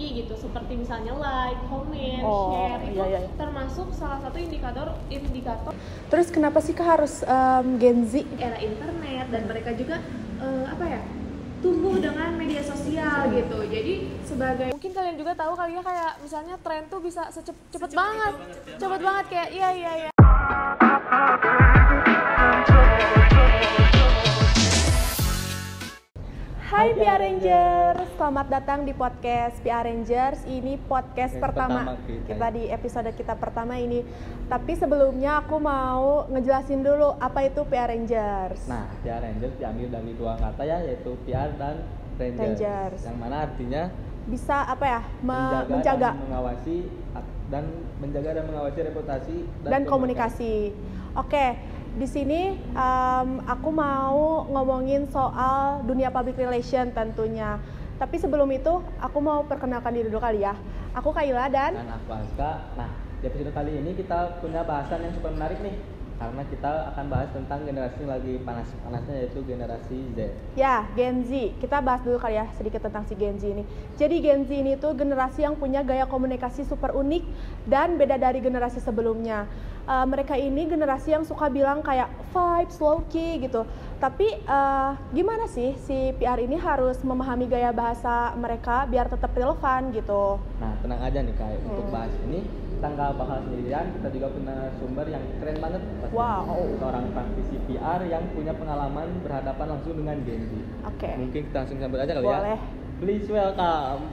tinggi gitu, seperti misalnya like, comment, share itu termasuk salah satu indikator. Terus kenapa sih Kak harus Gen Z? Era internet dan mereka juga tumbuh dengan media sosial gitu. Jadi sebagai mungkin kalian juga tahu kali ya, kayak misalnya tren tuh bisa cepet banget kayak iya. Hai PR Rangers, selamat datang di podcast PR Rangers. Ini podcast pertama kita di episode kita pertama ini. Tapi sebelumnya aku mau ngejelasin dulu apa itu PR Rangers. Nah, PR Rangers diambil dari dua kata ya, yaitu PR dan Rangers. Yang mana artinya bisa menjaga dan mengawasi reputasi dan komunikasi. Oke. Di sini aku mau ngomongin soal dunia public relation tentunya. Tapi sebelum itu aku mau perkenalkan diri dulu kali ya. Aku Kaila dan aku Aska. Nah, di episode kali ini kita punya bahasan yang super menarik nih. Karena kita akan bahas tentang generasi lagi panas-panasnya, yaitu generasi Z. Ya, Gen Z. Kita bahas dulu kali ya sedikit tentang si Gen Z ini. Jadi Gen Z ini tuh generasi yang punya gaya komunikasi super unik dan beda dari generasi sebelumnya. Mereka ini generasi yang suka bilang kayak vibes, low key gitu. Tapi gimana sih si PR ini harus memahami gaya bahasa mereka biar tetap relevan gitu. Nah, tenang aja nih Kak, untuk bahas ini kita nggak bakal sendirian, kita juga punya sumber yang keren banget. Wow. Seorang praktisi PR yang punya pengalaman berhadapan langsung dengan Gen Z. Oke. Mungkin kita langsung sambut aja kali ya. Boleh. Please welcome.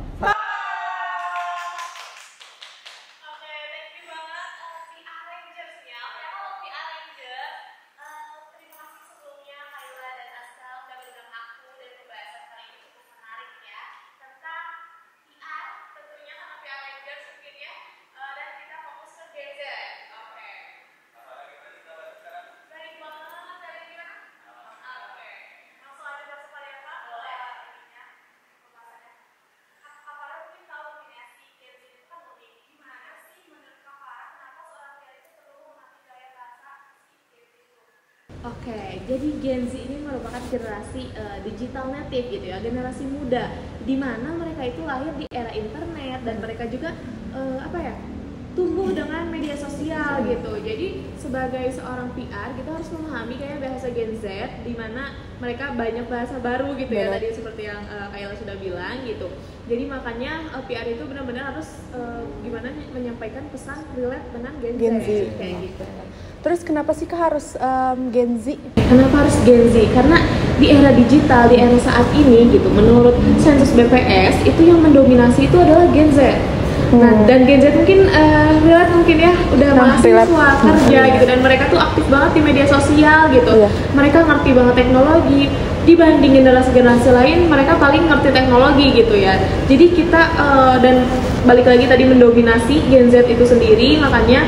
Oke, jadi Gen Z ini merupakan generasi digital native gitu ya, generasi muda, di mana mereka itu lahir di era internet dan mereka juga tumbuh dengan media sosial gitu. Jadi sebagai seorang PR kita harus memahami kayak bahasa Gen Z, di mana mereka banyak bahasa baru gitu ya, tadi seperti yang Kayla sudah bilang gitu. Jadi makanya PR itu benar-benar harus gimana menyampaikan pesan relate dengan Gen Z kayak gitu. Terus kenapa sih Kak harus Gen Z? Kenapa harus Gen Z? Karena di era digital, di era saat ini gitu, menurut sensus BPS itu yang mendominasi itu adalah Gen Z. Nah, dan Gen Z mungkin relate mungkin ya, udah mahasiswa, kerja gitu, dan mereka tuh aktif banget di media sosial gitu. Mereka ngerti banget teknologi. Dibanding generasi-generasi lain, mereka paling ngerti teknologi gitu ya. Jadi kita dan balik lagi tadi mendominasi Gen Z itu sendiri, makanya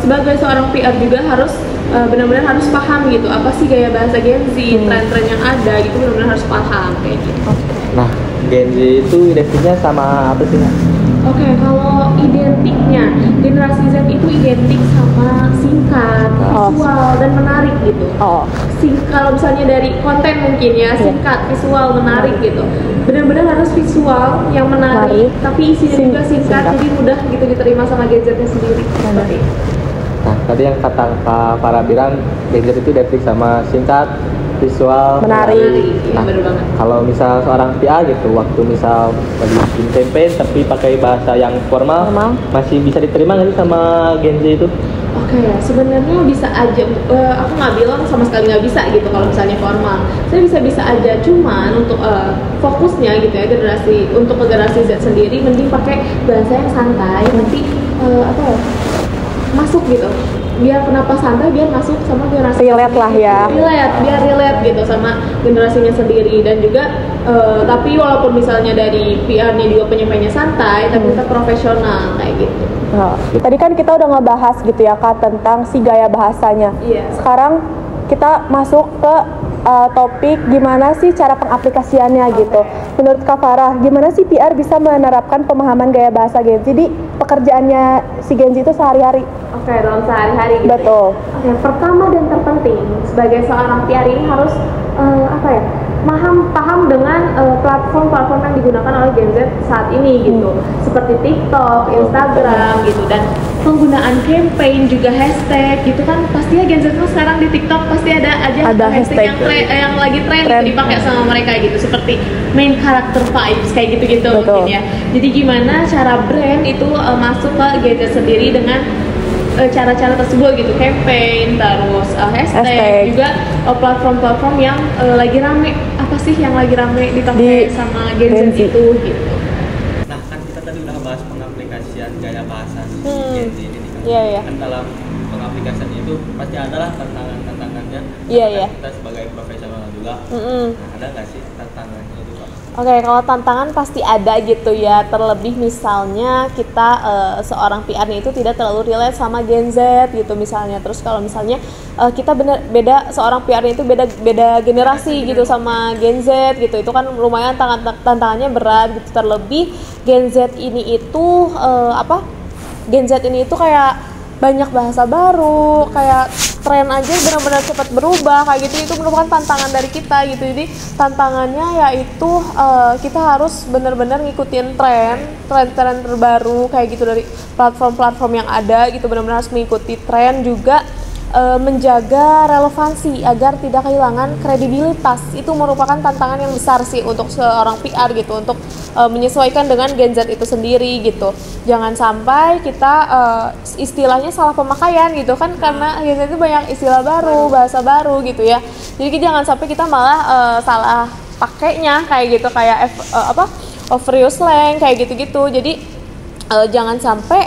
sebagai seorang PR juga harus benar-benar harus paham gitu apa sih gaya bahasa Gen Z, tren-tren yang ada gitu, benar-benar harus paham kayak gitu. Nah, Gen Z itu identiknya sama apa sih? Oke, kalau identiknya generasi Z itu identik sama singkat, visual dan menarik gitu. Kalau misalnya dari konten mungkin ya, singkat, visual, menarik gitu. Benar-benar harus visual yang menarik, tapi isinya juga singkat, jadi mudah gitu diterima sama Gen Z-nya sendiri. Seperti itu. Nah, tadi yang kata Kak Farah bilang Gen Z itu identik sama singkat, visual, menarik. Nah, kalau misal seorang PR gitu, waktu misal lagi bikin campaign tapi pakai bahasa yang formal, masih bisa diterima nggak sih sama Gen Z itu? Oke, sebenarnya bisa aja. Aku nggak bilang sama sekali nggak bisa gitu kalau misalnya formal. Saya bisa aja, cuman untuk fokusnya gitu ya, untuk generasi Z sendiri mending pakai bahasa yang santai, nanti masuk gitu. Biar kenapa santai, biar masuk sama generasi relate lah ya. Biar relate gitu sama generasinya sendiri. Dan juga tapi walaupun misalnya dari PR-nya juga penyampaiannya santai, tapi tetap profesional kayak gitu. Tadi kan kita udah ngebahas gitu ya Kak tentang si gaya bahasanya. Sekarang kita masuk ke topik gimana sih cara pengaplikasiannya gitu. Menurut Kak Farah, gimana sih PR bisa menerapkan pemahaman gaya bahasa Gen Z di pekerjaannya si Gen Z itu sehari-hari? Oke, dalam sehari-hari gitu. Betul. Oke, pertama dan terpenting sebagai seorang PR ini harus paham dengan platform-platform yang digunakan oleh Gen Z saat ini gitu, seperti TikTok, Instagram gitu, dan penggunaan campaign juga hashtag gitu kan. Pastinya Gen Z tuh sekarang di TikTok pasti ada aja hashtag yang lagi tren gitu, dipakai sama mereka gitu, seperti main character vibes kayak gitu-gitu mungkin ya. Jadi gimana cara brand itu masuk ke Gen Z sendiri dengan cara-cara tersebut gitu, campaign, terus hashtag, juga platform-platform yang lagi rame, apa sih yang lagi rame dipakai sama Gen Z itu gitu. Nah kan kita tadi udah bahas pengaplikasian gaya bahasa Gen Z ini kan. Kan dalam pengaplikasian itu pasti adalah tantangannya. Kita sebagai profesional juga. Nah, ada nggak sih tantangannya itu Pak? Oke, kalau tantangan pasti ada gitu ya. Terlebih misalnya kita seorang PR-nya itu tidak terlalu relate sama Gen Z gitu misalnya. Terus kalau misalnya kita beda seorang PR-nya itu beda generasi gitu sama Gen Z gitu. Itu kan lumayan tantangannya berat gitu. Terlebih Gen Z ini itu Gen Z ini itu kayak banyak bahasa baru, kayak tren aja benar-benar cepat berubah kayak gitu. Itu merupakan tantangan dari kita gitu. Jadi tantangannya yaitu kita harus benar-benar ngikutin tren terbaru kayak gitu dari platform-platform yang ada gitu. Benar-benar harus mengikuti tren, juga menjaga relevansi agar tidak kehilangan kredibilitas. Itu merupakan tantangan yang besar sih untuk seorang PR gitu, untuk menyesuaikan dengan Gen Z itu sendiri gitu. Jangan sampai kita istilahnya salah pemakaian gitu kan, karena Gen Z itu banyak istilah baru, bahasa baru gitu ya. Jadi jangan sampai kita malah salah pakainya kayak gitu, kayak overuse slang kayak gitu-gitu. Jadi jangan sampai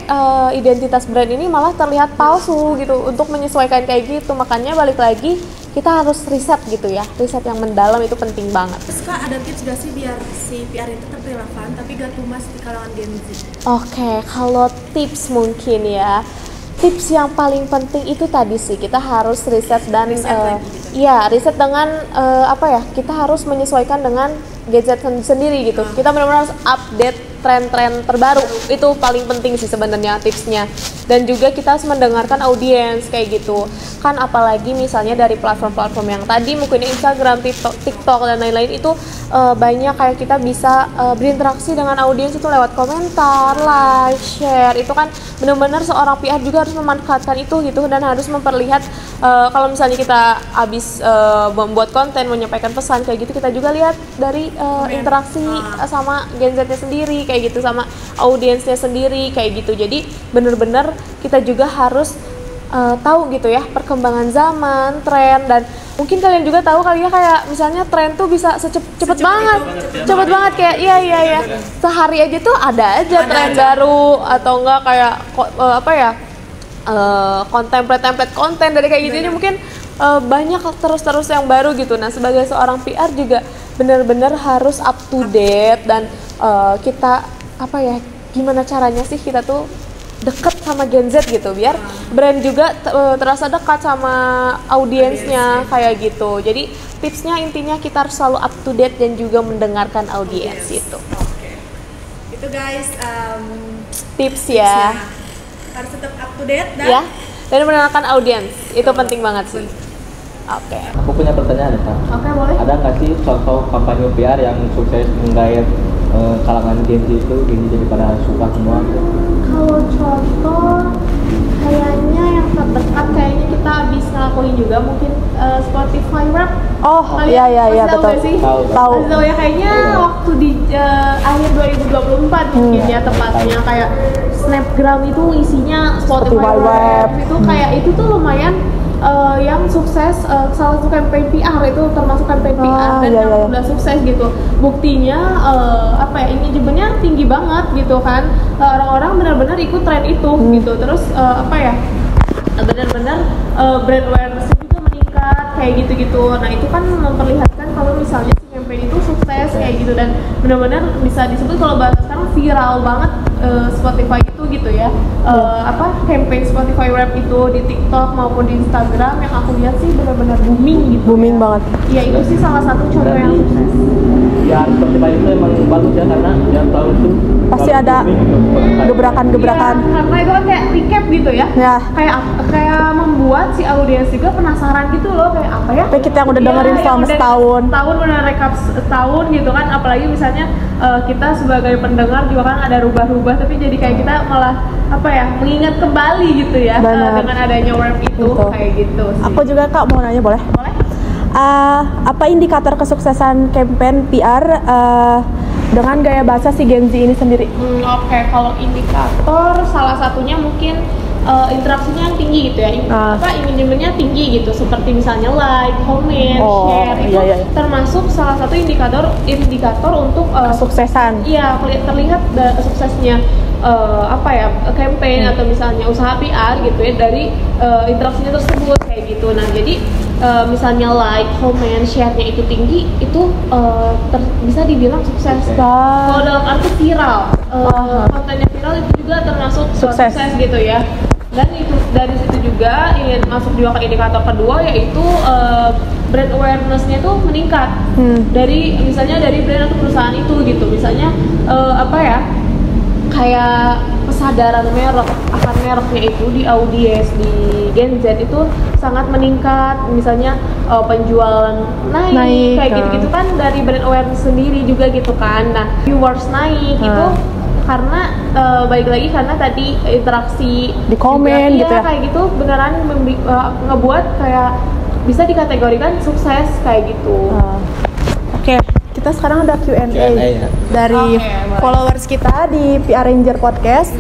identitas brand ini malah terlihat palsu gitu, untuk menyesuaikan kayak gitu. Makanya balik lagi kita harus riset gitu ya, riset yang mendalam itu penting banget. Terus Kak, ada tips gak sih biar si PR itu tetap relevan tapi gak tumas di kalangan Gen Z? Oke, kalau tips mungkin ya, tips yang paling penting itu tadi sih, kita harus riset dan riset dengan kita harus menyesuaikan dengan Gen Z sendiri gitu. Kita benar-benar harus update tren-tren terbaru, itu paling penting sih sebenarnya tipsnya. Dan juga kita harus mendengarkan audiens kayak gitu kan, apalagi misalnya dari platform-platform yang tadi mungkin Instagram, TikTok dan lain-lain itu banyak kayak kita bisa berinteraksi dengan audiens itu lewat komentar, like, share. Itu kan benar-benar seorang PR juga harus memanfaatkan itu gitu, dan harus memperlihat kalau misalnya kita habis membuat konten, menyampaikan pesan kayak gitu, kita juga lihat dari interaksi sama Gen Z-nya sendiri kayak gitu, sama audiensnya sendiri kayak gitu. Jadi bener-bener kita juga harus tahu gitu ya perkembangan zaman, tren, dan mungkin kalian juga tahu kali ya, kayak misalnya tren tuh bisa cepet banget kayak iya sehari aja tuh ada aja tren baru, atau enggak kayak template konten dari kayak gitu. Mungkin banyak terus yang baru gitu. Nah, sebagai seorang PR juga benar-benar harus up to date, dan kita gimana caranya sih kita tuh deket sama Gen Z gitu, biar brand juga terasa dekat sama audiensnya kayak gitu. Jadi tipsnya intinya kita harus selalu up to date dan juga mendengarkan audiens itu. Itu guys, tips ya. Harus tetap up to date dan mendengarkan audiens itu penting banget sih. Oke. Aku punya pertanyaan Pak. Oke, boleh. Ada nggak sih contoh kampanye PR yang sukses menggait kalangan Gen Z itu, jadi pada suka semua? Kalau contoh kayaknya yang terdekat kayaknya kita habis ngelakuin juga mungkin Spotify Rap. Iya betul. Tahu ya, kayaknya waktu di akhir 2024 mungkin ya tepatnya, kayak Snapgram itu isinya Spotify Rap. Itu kayak itu tuh lumayan yang sukses, salah satu campaign PR itu termasuk campaign PR dan yang udah sukses gitu. Buktinya engagementnya tinggi banget gitu kan, orang-orang benar-benar ikut tren itu gitu. Terus benar-benar brand awareness juga meningkat kayak gitu-gitu. Nah, itu kan memperlihatkan kalau misalnya si campaign itu sukses kayak gitu, dan benar-benar bisa disebut kalau bahasa sekarang viral banget Spotify itu gitu ya. Campaign Spotify Rap itu di TikTok maupun di Instagram yang aku lihat sih benar-benar booming gitu. Booming banget. Iya, itu sih salah satu contoh yang sukses. Ya, Spotify itu emang bagus ya, karena dia tahu itu pasti ada gebrakan-gebrakan. Iya, karena itu kan kayak recap gitu ya. Ya. Kayak membuat si audiens juga penasaran gitu loh, kayak apa ya? Kayak kita yang udah dengerin selama setahun. Setahun udah rekap setahun gitu kan, apalagi misalnya kita sebagai pendengar juga kan ada rubah-rubah, tapi jadi kayak kita malah apa ya, mengingat kembali gitu ya dengan adanya web itu kayak gitu sih. Aku juga Kak mau nanya, boleh? Boleh. Apa indikator kesuksesan campaign PR dengan gaya bahasa si Gen Z ini sendiri? Oke, kalau indikator salah satunya mungkin interaksinya yang tinggi gitu ya, engagement-nya tinggi gitu, seperti misalnya like, comment, share itu termasuk salah satu indikator untuk kesuksesan. Iya, terlihat suksesnya campaign atau misalnya usaha PR gitu ya dari interaksinya tersebut kayak gitu. Nah, jadi misalnya like, comment, share-nya itu tinggi, itu bisa dibilang sukses. Kalau dalam arti viral, kontennya viral itu juga termasuk sukses gitu ya. Dan itu dari situ juga ingin masuk juga ke indikator kedua, yaitu brand awareness-nya itu meningkat. Dari misalnya dari brand atau perusahaan itu gitu. Misalnya kayak kesadaran merek akan mereknya itu di audiens di Gen Z itu sangat meningkat. Misalnya penjualan naik kayak gitu-gitu kan dari brand awareness sendiri juga gitu kan. Nah, viewers naik itu karena balik lagi karena tadi interaksi di komen juga, gitu ya kayak gitu beneran ngebuat kayak bisa dikategorikan sukses kayak gitu. Oke. Kita sekarang ada Q&A ya. dari followers kita di PR Ranger Podcast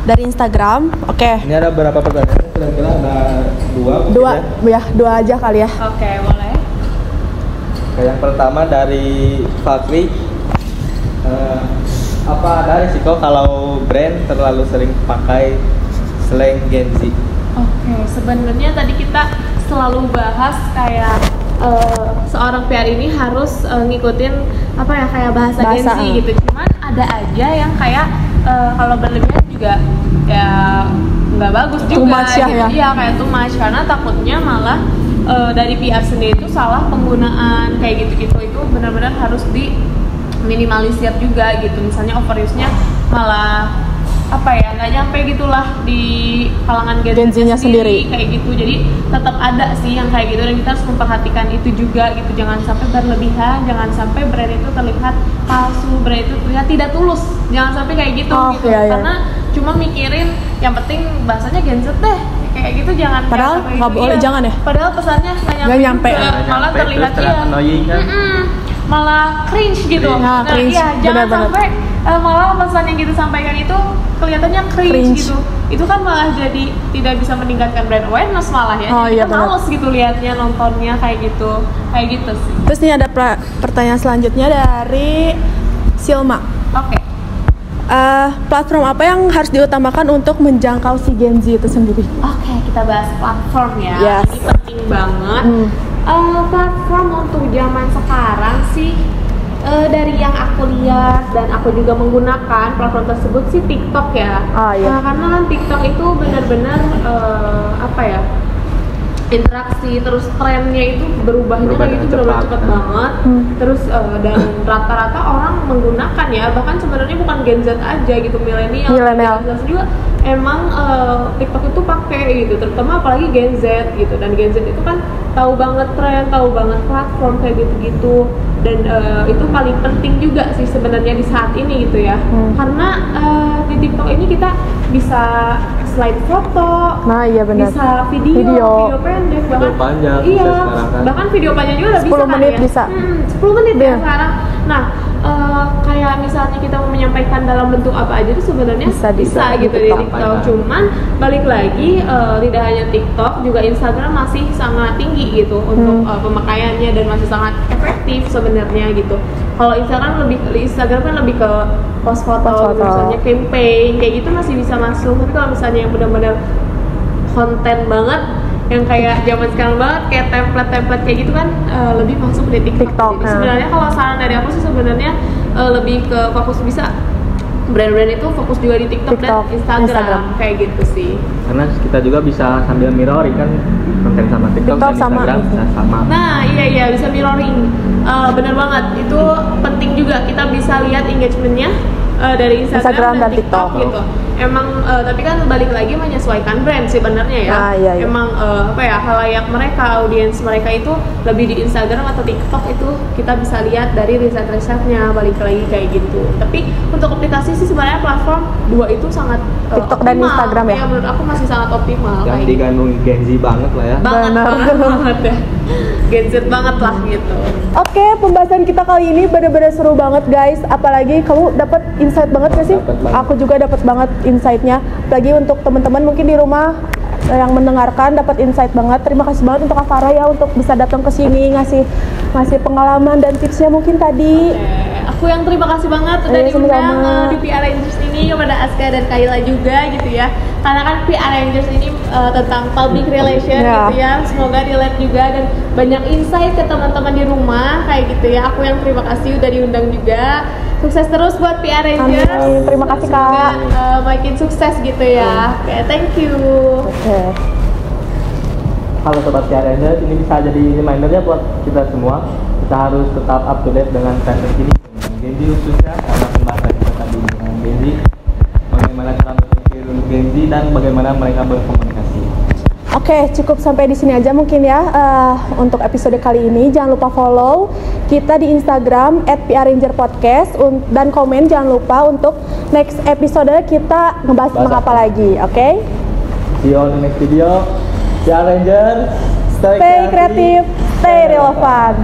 dari Instagram. Oke. Ini ada berapa pertanyaan? Kira-kira ada dua aja kali ya. Oke, boleh. Yang pertama dari Fakri, apa ada risiko kalau brand terlalu sering pakai slang Gen Z? Oke, sebenarnya tadi kita selalu bahas kayak seorang PR ini harus ngikutin kayak bahasa Gen Z gitu. Cuman ada aja yang kayak kalau berlebihan juga ya nggak bagus juga. Too much gitu. Iya, kayak too much, karena takutnya malah dari PR sendiri itu salah penggunaan kayak gitu-gitu. Itu benar-benar harus diminimalisir juga gitu. Misalnya overuse-nya malah nggak nyampe gitulah di kalangan Gen Z-nya sendiri kayak gitu. Jadi tetap ada sih yang kayak gitu, dan kita harus memperhatikan itu juga gitu. Jangan sampai berlebihan, jangan sampai brand itu terlihat palsu, brand itu terlihat tidak tulus, jangan sampai kayak gitu gitu. Karena cuma mikirin yang penting bahasanya Gen Z deh kayak gitu, jangan. Padahal nggak boleh, jangan ya. Padahal pesannya nggak nyampe malah terlihat malah cringe gitu. Jangan sampai malah pesan yang kita sampaikan itu kelihatannya cringe gitu. Itu kan malah jadi tidak bisa meningkatkan brand awareness malah ya. Kita males gitu liatnya, nontonnya kayak gitu sih. Terus nih ada pertanyaan selanjutnya dari Silma. Oke. Platform apa yang harus diutamakan untuk menjangkau si Gen Z itu sendiri? Oke, kita bahas platform ya. Yes. Ini penting banget. Platform untuk zaman sekarang sih dari yang aku lihat dan aku juga menggunakan platform tersebut sih TikTok ya. Karena kan TikTok itu benar-benar interaksi, terus trennya itu berubahnya kayak gitu benar-benar cepat banget. Terus dan rata-rata orang menggunakan ya, bahkan sebenarnya bukan Gen Z aja gitu, milenial juga emang TikTok itu pakai gitu, terutama apalagi Gen Z gitu. Dan Gen Z itu kan tahu banget tren, tahu banget platform kayak gitu-gitu, dan itu paling penting juga sih sebenarnya di saat ini gitu ya. Karena di TikTok ini kita bisa slide foto, bisa video pendek, video panjang, bahkan video panjang juga udah 10 menit ya. bisa. 10 menit ya sekarang. Nah, kayak misalnya kita mau menyampaikan dalam bentuk apa aja itu sebenarnya bisa gitu di TikTok. Cuman balik lagi tidak hanya TikTok, juga Instagram masih sangat tinggi gitu untuk pemakaiannya, dan masih sangat efektif sebenarnya gitu. Kalau Instagram kan lebih ke post foto, misalnya campaign kayak gitu masih bisa masuk. Tapi kalau misalnya yang benar-benar konten banget, yang kayak zaman sekarang banget, kayak template kayak gitu kan lebih masuk di TikTok. Jadi sebenarnya kalau saran dari aku sih sebenarnya lebih ke fokus, bisa brand-brand itu fokus juga di TikTok dan Instagram kayak gitu sih. Karena kita juga bisa sambil mirroring kan konten sama TikTok dan Instagram bisa sama. Nah iya bisa mirroring, bener banget, itu penting juga. Kita bisa lihat engagementnya dari Instagram dan TikTok gitu. Emang tapi kan balik lagi menyesuaikan brand sih sebenarnya ya. Iya. Emang apa ya, halayak mereka, audiens mereka itu lebih di Instagram atau TikTok itu kita bisa lihat dari riset-risetnya, balik lagi kayak gitu. Tapi untuk aplikasi sih sebenarnya platform dua itu sangat TikTok optimal. dan Instagram ya. Menurut aku masih sangat optimal. Yang digandung Gen Z banget lah ya. Banget ya. Gen Z banget lah gitu. Oke, pembahasan kita kali ini benar-benar seru banget guys. Apalagi kamu dapat insight banget gak sih? Aku juga dapat banget insight-nya. Apalagi untuk teman-teman mungkin di rumah yang mendengarkan dapat insight banget. Terima kasih banget untuk Kak Farah ya untuk bisa datang ke sini ngasih pengalaman dan tipsnya mungkin tadi. Aku yang terima kasih banget udah diundang di PR Rangers ini kepada Aska dan Kayla juga gitu ya. Karena kan PR Rangers ini tentang public relation gitu ya. Semoga relate juga dan banyak insight ke teman-teman di rumah kayak gitu ya. Aku yang terima kasih udah diundang juga. Sukses terus buat PR Rangers. Amin. Terima kasih Kak. Makin sukses gitu ya. Oke, thank you. Kalau sobat PR Rangers, ini bisa jadi remindernya buat kita semua. Kita harus tetap up to date dengan tren terkini Gen Z khususnya, karena pembahasan kita tadi dengan Gen Z, bagaimana cara berpikir Gen Z dan bagaimana mereka berkomunikasi. Oke, cukup sampai di sini aja mungkin ya untuk episode kali ini. Jangan lupa follow kita di Instagram @PRRangerPodcast dan komen jangan lupa untuk next episode kita ngebahas tentang apa lagi, oke? See you on the next video. PR Rangers, stay kreatif, stay relevan.